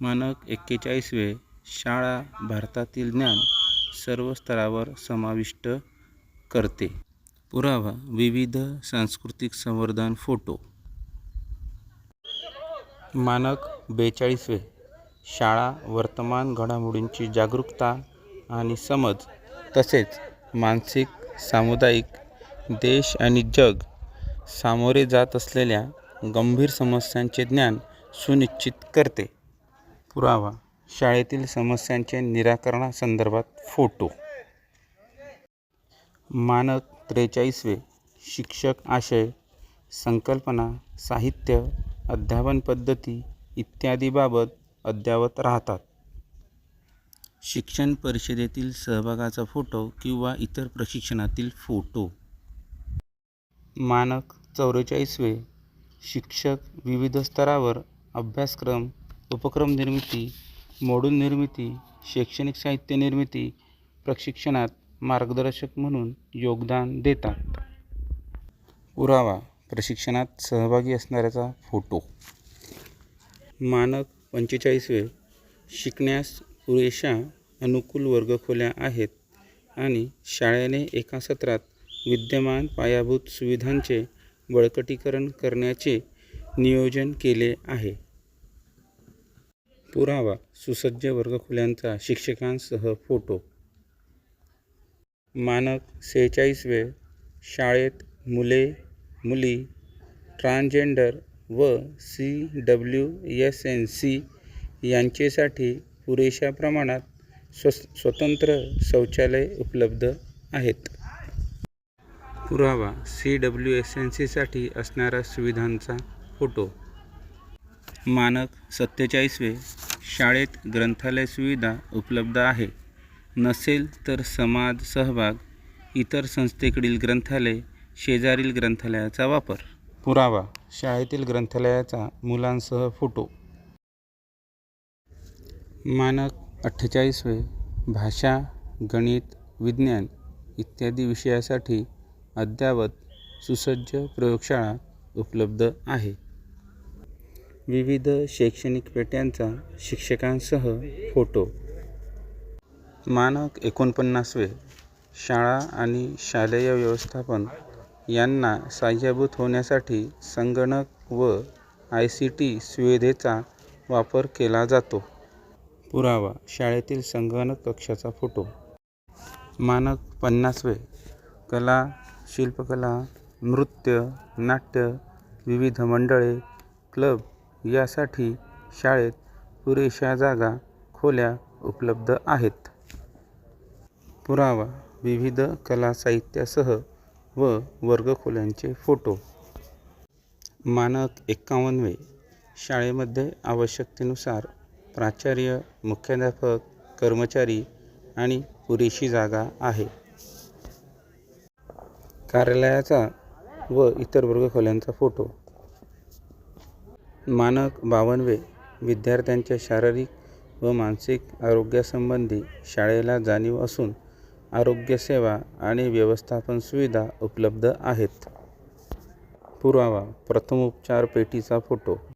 मानक 41 शाळा भारतातील ज्ञान सर्व स्तरावर समाविष्ट करते. पुरावा विविध सांस्कृतिक संवर्धन फोटो. मानक 42 शाळा वर्तमान घडामोडींची जागरूकता आणि समज तसेच मानसिक, सामुदायिक, देश आणि जग सामोरे जात असलेल्या गंभीर समस्यांचे ज्ञान सुनिश्चित करते. पुरावा शाळेतील समस्यांचे निराकरणासंदर्भात फोटो. मानक 43 शिक्षक आशय, संकल्पना, साहित्य, अध्यापन पद्धती इत्यादीबाबत अद्ययावत राहतात. शिक्षण परिषदेतील सहभागाचा फोटो किंवा इतर प्रशिक्षणातील फोटो. मानक 44 शिक्षक विविध स्तरावर अभ्यासक्रम, उपक्रम निर्मिती, मॉड्यूल निर्मिती, शैक्षणिक साहित्य निर्मिती, प्रशिक्षणात मार्गदर्शक म्हणून योगदान देतात. पुरावा प्रशिक्षणात सहभागी असणाऱ्याचा फोटो. मानक 45 शिकण्यास पुरेशा अनुकूल वर्गखोल्या आहेत आणि शाळेने एका सत्रात विद्यमान पायाभूत सुविधांचे बळकटीकरण करण्याचे नियोजन केले आहे. पुरावा सुसज्ज वर्गखोल्यांचा शिक्षकांसह फोटो. मानक 46 शाळेत मुले, मुली, ट्रान्सजेंडर व CWSNC यांचेसाठी पुरेशा प्रमाणात स्वतंत्र शौचालय उपलब्ध आहेत. पुरावा CWSNC साठी असणाऱ्या सुविधांचा फोटो. मानक 47 शाळेत ग्रंथालय सुविधा उपलब्ध आहे. नसेल तर समाज सहभाग, इतर संस्थेकडील ग्रंथालय, शेजारील ग्रंथालयाचा वापर. पुरावा शाळेतील ग्रंथालयाचा मुलांसह फोटो. मानक 48 भाषा, गणित, विज्ञान इत्यादी विषयासाठी अद्ययावत सुसज्ज प्रयोगशाळा उपलब्ध आहे. विविध शैक्षणिक पेट्यांचा शिक्षकांसह फोटो. मानक 49 शाळा आणि शालेय व्यवस्थापन यांना साहाय्यभूत होण्यासाठी संगणक व ICT सुविधेचा वापर केला जातो. पुरावा शाळेतील संगणक कक्षाचा फोटो. मानक 50 कला, शिल्पकला, नृत्य, नाट्य, विविध मंडळे, क्लब यासाठी शाळेत पुरेशा जागा, खोल्या उपलब्ध आहेत. पुरावा विविध कला साहित्यासह व वर्गखोल्यांचे फोटो. मानक 51 शाळेमध्ये आवश्यकतेनुसार प्राचार्य, मुख्याध्यापक, कर्मचारी आणि पुरेशी जागा आहे. कार्यालयाचा व इतर वर्गखोल्यांचा फोटो. मानक 52 विद्यार्थ्यांच्या शारीरिक व मानसिक आरोग्यासंबंधी शाळेला जाणीव असून आरोग्यसेवा आणि व्यवस्थापन सुविधा उपलब्ध आहेत. पुरावा प्रथमोपचार पेटीचा फोटो.